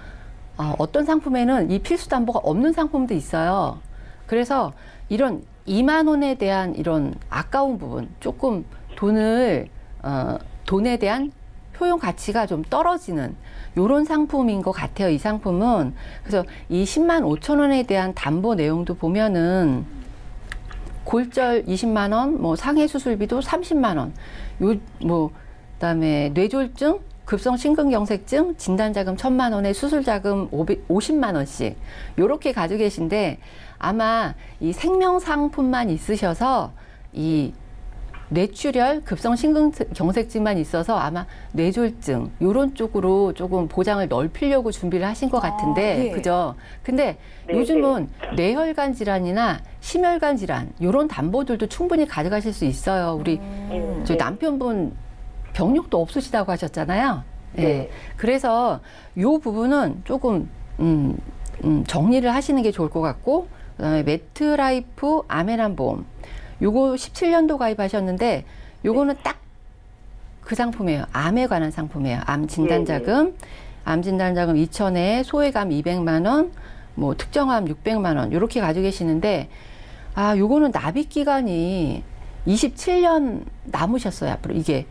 어떤 상품에는 이 필수 담보가 없는 상품도 있어요. 그래서 이런 2만 원에 대한 이런 아까운 부분, 조금 돈에 대한 효용 가치가 좀 떨어지는 요런 상품인 것 같아요. 이 상품은. 그래서 이 10만 5천 원에 대한 담보 내용도 보면은 골절 20만 원, 뭐 상해 수술비도 30만 원, 그다음에 뇌졸중, 급성 심근경색증, 진단자금 1,000만 원에 수술자금 50만 원씩 요렇게 가지고 계신데 아마 이 생명상품만 있으셔서 이 뇌출혈, 급성 심근경색증만 있어서 아마 뇌졸중 요런 쪽으로 조금 보장을 넓히려고 준비를 하신 것 같은데 그죠? 근데 요즘은 뇌혈관 질환이나 심혈관 질환 요런 담보들도 충분히 가져가실 수 있어요. 우리 저 남편분 병력도 없으시다고 하셨잖아요. 네. 그래서 요 부분은 조금 정리를 하시는 게 좋을 것 같고 그다음에 매트라이프 아메란 보험 요거 17년도 가입하셨는데 요거는 딱 그 상품이에요. 암에 관한 상품이에요. 암 진단자금, 암 진단자금 2,000에 소외감 200만 원, 뭐 특정암 600만 원 요렇게 가지고 계시는데 요거는 납입 기간이 27년 남으셨어요. 앞으로 이게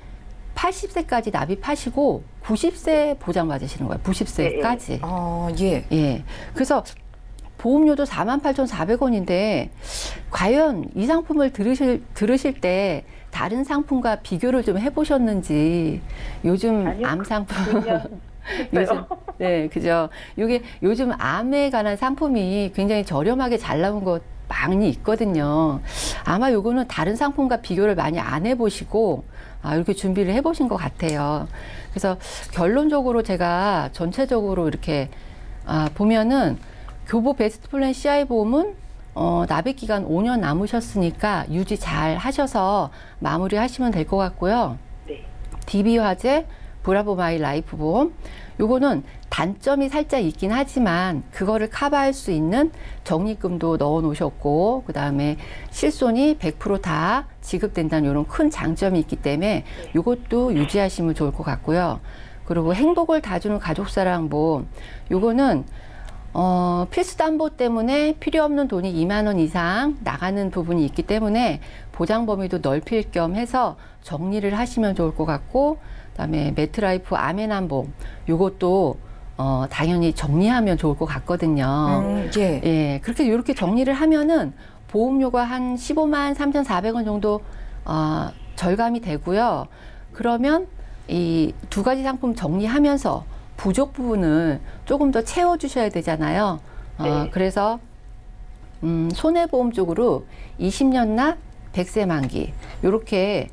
80세까지 납입하시고 90세 보장받으시는 거예요. 90세까지. 예. 그래서 보험료도 48,400원인데 과연 이 상품을 들으실 때 다른 상품과 비교를 좀 해보셨는지 요즘 아니요, 암 상품 네, 그죠. 이게 요즘 암에 관한 상품이 굉장히 저렴하게 잘 나온 것 많이 있거든요. 아마 요거는 다른 상품과 비교를 많이 안 해보시고 이렇게 준비를 해보신 것 같아요. 그래서 결론적으로 제가 전체적으로 이렇게 보면은 교보 베스트 플랜 CI 보험은 납입 기간 5년 남으셨으니까 유지 잘 하셔서 마무리 하시면 될 것 같고요. 네. DB 화재, 브라보 마이 라이프 보험 요거는 단점이 살짝 있긴 하지만 그거를 커버할 수 있는 적립금도 넣어 놓으셨고 그다음에 실손이 100% 다 지급된다는 이런 큰 장점이 있기 때문에 요것도 유지하시면 좋을 것 같고요. 그리고 행복을 다 주는 가족사랑 보험 요거는 필수 담보 때문에 필요 없는 돈이 2만 원 이상 나가는 부분이 있기 때문에 보장 범위도 넓힐 겸 해서 정리를 하시면 좋을 것 같고 그다음에 매트라이프 아메난 보험 요것도 당연히 정리하면 좋을 것 같거든요. 예, 그렇게 이렇게 정리를 하면은 보험료가 한 15만 3,400원 정도 절감이 되고요. 그러면 이 두 가지 상품 정리하면서 부족 부분을 조금 더 채워주셔야 되잖아요. 그래서 손해보험 쪽으로 20년 납 100세 만기 요렇게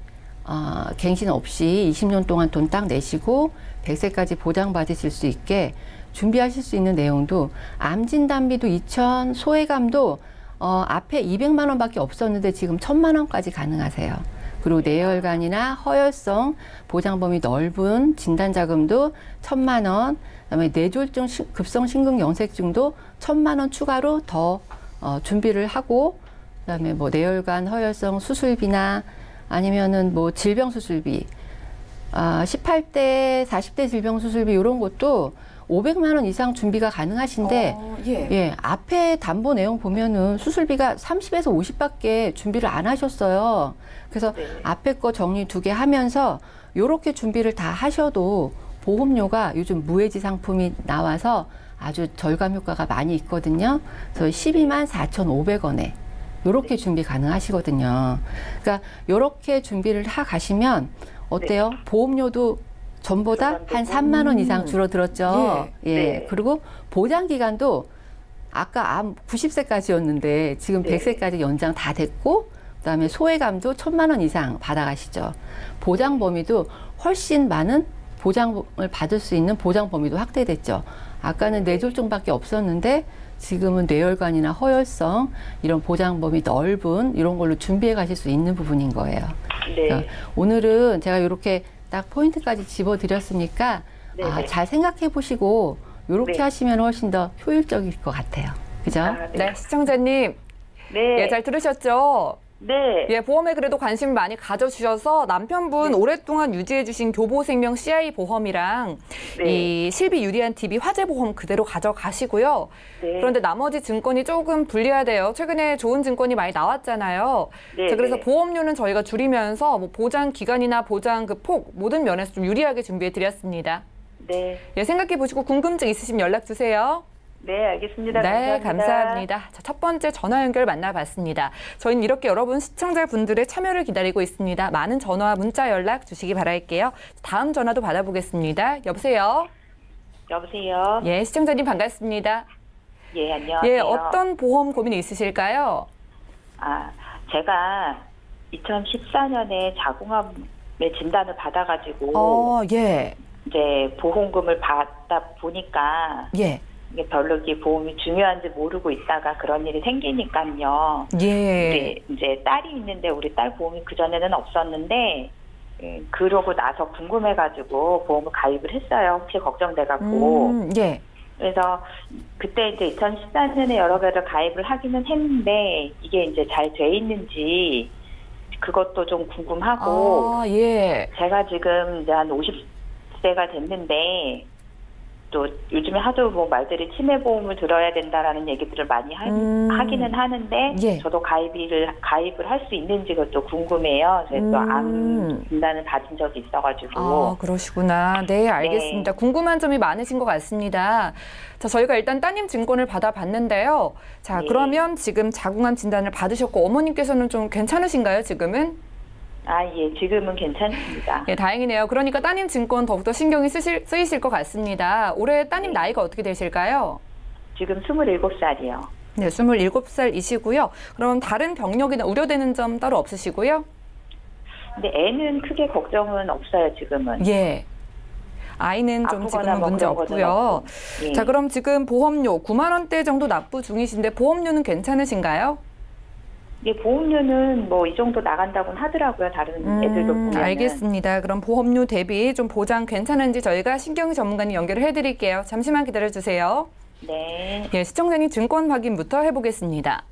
갱신 없이 20년 동안 돈 딱 내시고 100세까지 보장받으실 수 있게 준비하실 수 있는 내용도 암진단비도 2,000, 소외감도 앞에 200만 원밖에 없었는데 지금 1,000만 원까지 가능하세요. 그리고 뇌혈관이나 허혈성 보장 범위 넓은 진단자금도 1,000만 원, 그다음에 뇌졸중 급성 심근경색증도 1,000만 원 추가로 더 준비를 하고 그다음에 뭐 뇌혈관 허혈성 수술비나 아니면은 뭐 질병 수술비 18대, 40대 질병 수술비 이런 것도 500만 원 이상 준비가 가능하신데 예, 앞에 담보 내용 보면은 수술비가 30에서 50밖에 준비를 안 하셨어요. 그래서 앞에 거 정리 2개 하면서 요렇게 준비를 다 하셔도 보험료가 요즘 무해지 상품이 나와서 아주 절감 효과가 많이 있거든요. 그래서 12만 4,500원에 요렇게 준비 가능하시거든요. 그러니까 요렇게 준비를 가시면 어때요? 보험료도 전보다 한 3만 원 이상 줄어들었죠. 예. 그리고 보장 기간도 아까 암 90세까지였는데 지금 100세까지 연장 다 됐고 그다음에 소외감도 1,000만 원 이상 받아가시죠. 보장 범위도 훨씬 많은 보장을 받을 수 있는 보장 범위도 확대됐죠. 아까는 뇌졸중밖에 없었는데 지금은 뇌혈관이나 허혈성 이런 보장 범위 넓은 이런 걸로 준비해 가실 수 있는 부분인 거예요. 네. 오늘은 제가 이렇게 딱 포인트까지 집어드렸으니까 잘 생각해 보시고 이렇게 하시면 훨씬 더 효율적일 것 같아요. 그죠? 네, 시청자님. 네. 예, 잘 들으셨죠? 네. 예, 보험에 그래도 관심을 많이 가져주셔서 남편분 오랫동안 유지해주신 교보생명 CI 보험이랑 이 실비 유리한 TV 화재 보험 그대로 가져가시고요. 그런데 나머지 증권이 조금 불리하대요. 최근에 좋은 증권이 많이 나왔잖아요. 자, 그래서 보험료는 저희가 줄이면서 뭐 보장 기간이나 보장 그 폭 모든 면에서 좀 유리하게 준비해드렸습니다. 네. 예, 생각해 보시고 궁금증 있으시면 연락 주세요. 네, 알겠습니다. 네, 감사합니다. 자, 첫 번째 전화 연결 만나봤습니다. 저희는 이렇게 여러분 시청자분들의 참여를 기다리고 있습니다. 많은 전화와 문자 연락 주시기 바랄게요. 다음 전화도 받아보겠습니다. 여보세요? 여보세요? 예, 시청자님 반갑습니다. 예, 안녕하세요. 예, 어떤 보험 고민이 있으실까요? 제가 2014년에 자궁암의 진단을 받아가지고 예. 이제 보험금을 받다 보니까 예. 이게 별로 이게 보험이 중요한지 모르고 있다가 그런 일이 생기니까요. 예. 이제 딸이 있는데 우리 딸 보험이 그전에는 없었는데 그러고 나서 궁금해가지고 보험을 가입을 했어요. 혹시 걱정돼갖고. 예. 그래서 그때 이제 2014년에 여러 개를 가입을 하기는 했는데 이게 이제 잘 돼 있는지 그것도 좀 궁금하고. 예. 제가 지금 이제 한 50세가 됐는데 또 요즘에 하도 뭐 말들이 치매보험을 들어야 된다라는 얘기들을 많이 하기는 하는데 저도 가입을 할 수 있는지 그것도 궁금해요. 제가 또 암 진단을 받은 적이 있어가지고. 그러시구나. 네, 알겠습니다. 네. 궁금한 점이 많으신 것 같습니다. 자, 저희가 일단 따님 증권을 받아봤는데요. 자, 그러면 지금 자궁암 진단을 받으셨고 어머님께서는 좀 괜찮으신가요, 지금은? 예, 지금은 괜찮습니다. 예, 다행이네요. 그러니까 따님 증권 더욱더 신경이 쓰이실 것 같습니다. 올해 따님 나이가 어떻게 되실까요? 지금 27살이요. 네, 27살이시고요. 그럼 다른 병력이나 우려되는 점 따로 없으시고요? 근데 애는 크게 걱정은 없어요, 지금은. 예. 아이는 좀 지금은 문제 없고요. 예. 자, 그럼 지금 보험료 9만 원대 정도 납부 중이신데 보험료는 괜찮으신가요? 예, 보험료는 뭐 이 정도 나간다고는 하더라고요. 다른 애들도 보면. 알겠습니다. 그럼 보험료 대비 좀 보장 괜찮은지 저희가 신경이 전문가님 연결을 해드릴게요. 잠시만 기다려주세요. 네. 예, 시청자님 증권 확인부터 해보겠습니다.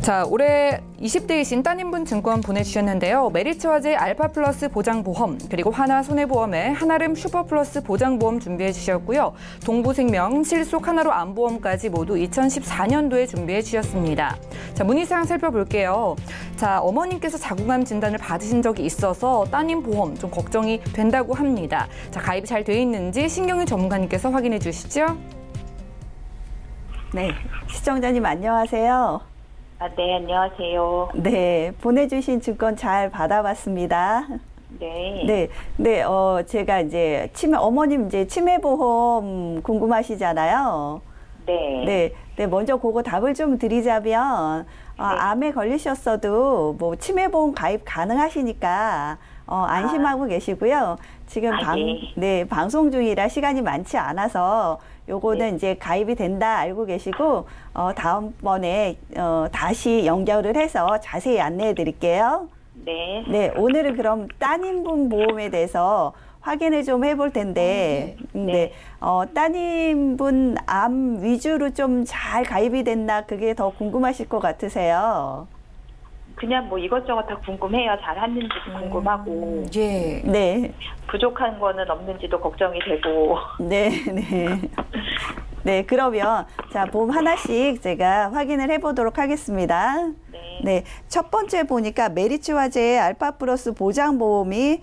자, 올해 20대이신 따님분 증권 보내주셨는데요. 메리츠 화재 알파 플러스 보장보험, 그리고 하나 손해보험에 한아름 슈퍼 플러스 보장보험 준비해 주셨고요. 동부생명, 실속 하나로 암보험까지 모두 2014년도에 준비해 주셨습니다. 자, 문의사항 살펴볼게요. 자, 어머님께서 자궁암 진단을 받으신 적이 있어서 따님 보험 좀 걱정이 된다고 합니다. 자, 가입이 잘 돼 있는지 신경유 전문가님께서 확인해 주시죠. 네, 시청자님 안녕하세요. 네, 안녕하세요. 네, 보내주신 증권 잘 받아봤습니다. 네. 네, 제가 이제 어머님 이제 치매보험 궁금하시잖아요. 네. 네, 먼저 그거 답을 좀 드리자면, 암에 걸리셨어도 뭐 치매보험 가입 가능하시니까, 안심하고 계시고요. 지금 방송 중이라 시간이 많지 않아서 요거는 이제 가입이 된다 알고 계시고, 다음번에, 다시 연결을 해서 자세히 안내해 드릴게요. 네. 네, 오늘은 그럼 따님분 보험에 대해서 확인을 좀 해볼 텐데, 따님분 암 위주로 좀 잘 가입이 됐나 그게 더 궁금하실 것 같으세요. 그냥 뭐 이것저것 다 궁금해요. 잘 하는지도 궁금하고. 예. 네. 부족한 거는 없는지도 걱정이 되고. 네, 네. 네, 그러면 자, 보험 하나씩 제가 확인을 해보도록 하겠습니다. 네. 네, 첫 번째 보니까 메리츠 화재의 알파 플러스 보장보험이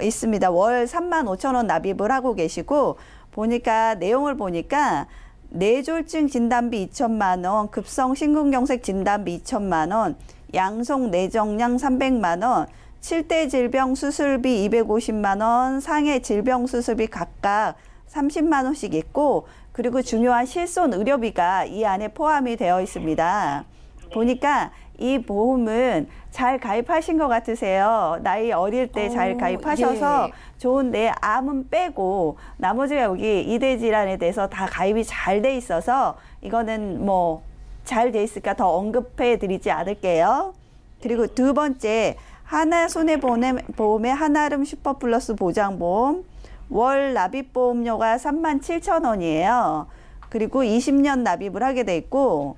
있습니다. 월 35,000원 납입을 하고 계시고, 보니까 내용을 보니까 뇌졸중 진단비 2천만 원, 급성 심근경색 진단비 2천만 원, 양성 뇌정량 300만 원, 7대 질병 수술비 250만 원, 상해 질병 수술비 각각 30만 원씩 있고, 그리고 중요한 실손 의료비가 이 안에 포함이 되어 있습니다. 보니까 이 보험은 잘 가입하신 것 같으세요. 나이 어릴 때 잘 가입하셔서 예. 좋은데 암은 빼고 나머지가 여기 이대 질환에 대해서 다 가입이 잘 돼 있어서 이거는 뭐 잘 돼 있으니까 더 언급해 드리지 않을게요. 그리고 두 번째, 하나손해보험의 한아름 슈퍼플러스 보장보험 월 납입보험료가 37,000원이에요. 그리고 20년 납입을 하게 돼 있고,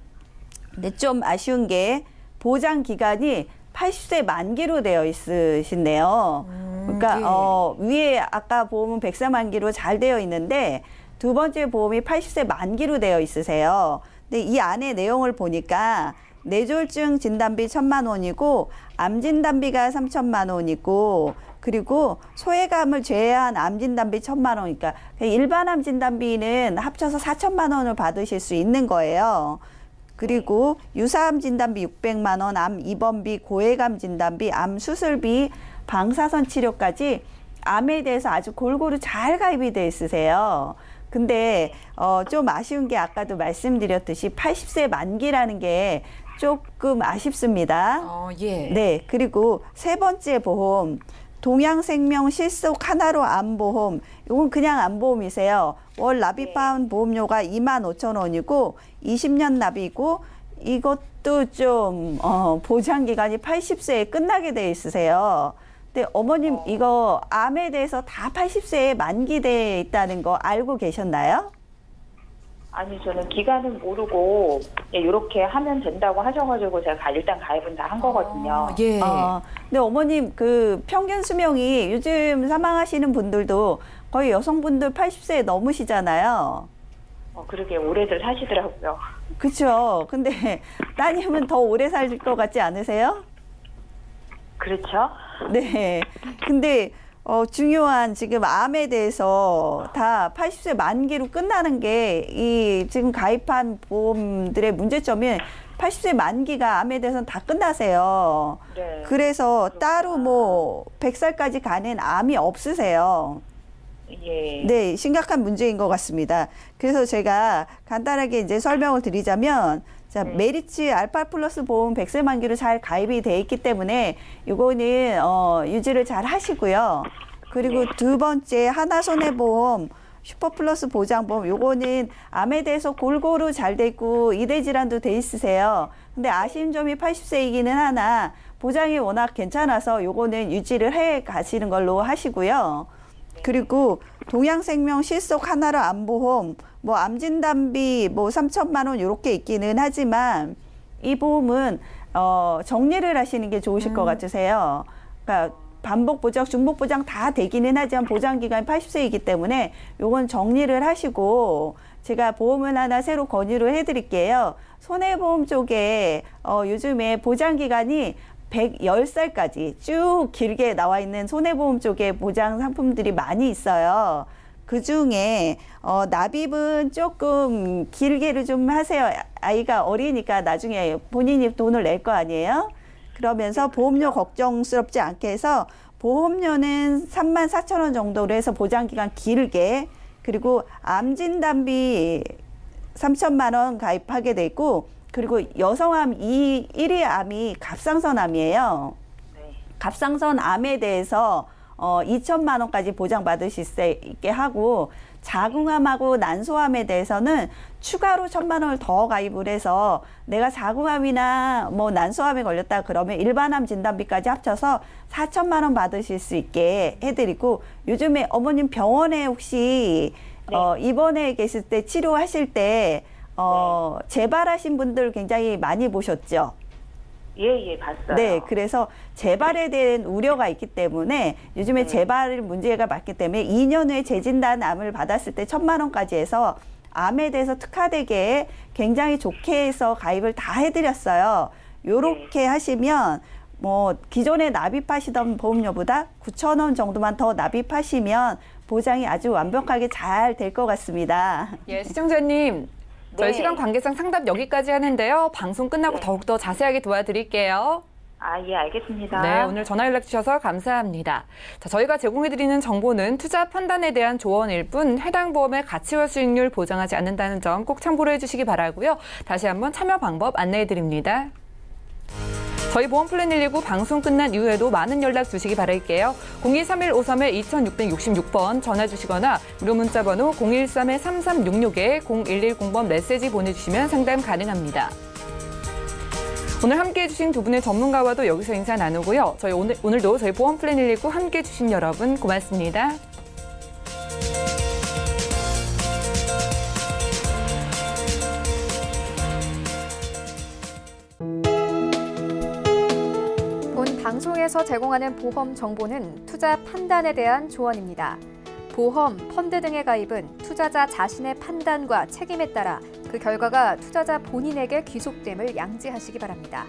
근데 좀 아쉬운 게 보장 기간이 80세 만기로 되어 있으신데요. 그러니까 예. 위에 아까 보험은 100세 만기로 잘 되어 있는데 두 번째 보험이 80세 만기로 되어 있으세요. 근데 이 안에 내용을 보니까 뇌졸중 진단비 1,000만 원이고 암 진단비가 3,000만 원이고, 그리고 소외감을 제외한 암 진단비 1,000만 원, 그러니까 일반 암 진단비는 합쳐서 4,000만 원을 받으실 수 있는 거예요. 그리고 유사암 진단비 600만 원, 암 입원비, 고해감 진단비, 암 수술비, 방사선 치료까지 암에 대해서 아주 골고루 잘 가입이 돼 있으세요. 근데 좀 아쉬운 게 아까도 말씀드렸듯이 80세 만기라는 게 조금 아쉽습니다. 예. 네, 그리고 세 번째 보험, 동양생명 실속 하나로 암보험. 이건 그냥 암보험이세요. 월 납입한 보험료가 25,000원이고 20년 납이고, 이것도 좀 보장기간이 80세에 끝나게 돼 있으세요. 근데 어머님 이거 암에 대해서 다 80세에 만기돼 있다는 거 알고 계셨나요? 아니, 저는 기간은 모르고 이렇게 하면 된다고 하셔가지고 제가 일단 가입은 다 한 거거든요. 예. 근데 어머님 그 평균 수명이 요즘 사망하시는 분들도 거의 여성분들 80세 넘으시잖아요. 그러게 오래들 사시더라고요. 그렇죠. 근데 따님은 더 오래 살 것 같지 않으세요? 그렇죠? 네. 근데 중요한 지금 암에 대해서 다 80세 만기로 끝나는 게 이 지금 가입한 보험들의 문제점이 80세 만기가 암에 대해서는 다 끝나세요. 네. 그래서 따로 뭐 100살까지 가는 암이 없으세요. 예. 네, 심각한 문제인 것 같습니다. 그래서 제가 간단하게 이제 설명을 드리자면, 자, 메리츠 알파 플러스 보험 100세 만기로 잘 가입이 돼 있기 때문에 이거는 유지를 잘 하시고요. 그리고 두 번째 하나손해보험 슈퍼플러스 보장보험, 요거는 암에 대해서 골고루 잘 돼 있고 이대 질환도 돼 있으세요. 근데 아쉬운 점이 80세이기는 하나 보장이 워낙 괜찮아서 요거는 유지를 해 가시는 걸로 하시고요. 그리고 동양생명 실속 하나로 암보험, 뭐 암진단비 뭐 3,000만 원 요렇게 있기는 하지만 이 보험은 정리를 하시는 게 좋으실 것 같으세요. 그러니까 반복 보장, 중복 보장 다 되기는 하지만 보장 기간이 80세이기 때문에 요건 정리를 하시고, 제가 보험을 하나 새로 권유를 해드릴게요. 손해보험 쪽에 요즘에 보장 기간이 110살까지 쭉 길게 나와 있는 손해보험 쪽에 보장 상품들이 많이 있어요. 그 중에 납입은 조금 길게를 좀 하세요. 아이가 어리니까 나중에 본인이 돈을 낼 거 아니에요? 그러면서 보험료 걱정스럽지 않게 해서 보험료는 34,000원 정도로 해서 보장기간 길게, 그리고 암진단비 3,000만 원 가입하게 돼 있고, 그리고 여성암 1위 암이 갑상선암이에요. 네. 갑상선 암에 대해서 2,000만 원까지 보장받으실 수 있게 하고, 자궁암하고 난소암에 대해서는 추가로 1,000만 원을 더 가입을 해서 내가 자궁암이나 뭐 난소암에 걸렸다 그러면 일반암 진단비까지 합쳐서 4,000만 원 받으실 수 있게 해드리고, 요즘에 어머님 병원에 혹시 입원해 계실 때 치료하실 때 재발하신 분들 굉장히 많이 보셨죠? 예, 봤어요. 네, 그래서 재발에 대한 우려가 있기 때문에 요즘에 재발 문제가 많기 때문에 2년 후에 재진단 암을 받았을 때 1,000만 원까지 해서 암에 대해서 특화되게 굉장히 좋게 해서 가입을 다 해드렸어요. 요렇게 하시면 뭐 기존에 납입하시던 보험료보다 9,000원 정도만 더 납입하시면 보장이 아주 완벽하게 잘 될 것 같습니다. 예, 시청자님. 저희 시간 관계상 상담 여기까지 하는데요. 방송 끝나고 더욱더 자세하게 도와드릴게요. 예, 알겠습니다. 네, 오늘 전화 연락 주셔서 감사합니다. 자, 저희가 제공해드리는 정보는 투자 판단에 대한 조언일 뿐 해당 보험의 가치와 수익률 보장하지 않는다는 점 꼭 참고를 해주시기 바라고요. 다시 한번 참여 방법 안내해드립니다. 저희 보험플랜 119 방송 끝난 이후에도 많은 연락 주시기 바랄게요. 023-153-2666번 전화 주시거나 무료 문자 번호 013-3366에 0110번 메시지 보내주시면 상담 가능합니다. 오늘 함께해 주신 두 분의 전문가와도 여기서 인사 나누고요. 저희 오늘도 저희 보험플랜 119 함께해 주신 여러분 고맙습니다. 방송에서 제공하는 보험 정보는 투자 판단에 대한 조언입니다. 보험, 펀드 등의 가입은 투자자 자신의 판단과 책임에 따라 그 결과가 투자자 본인에게 귀속됨을 양지하시기 바랍니다.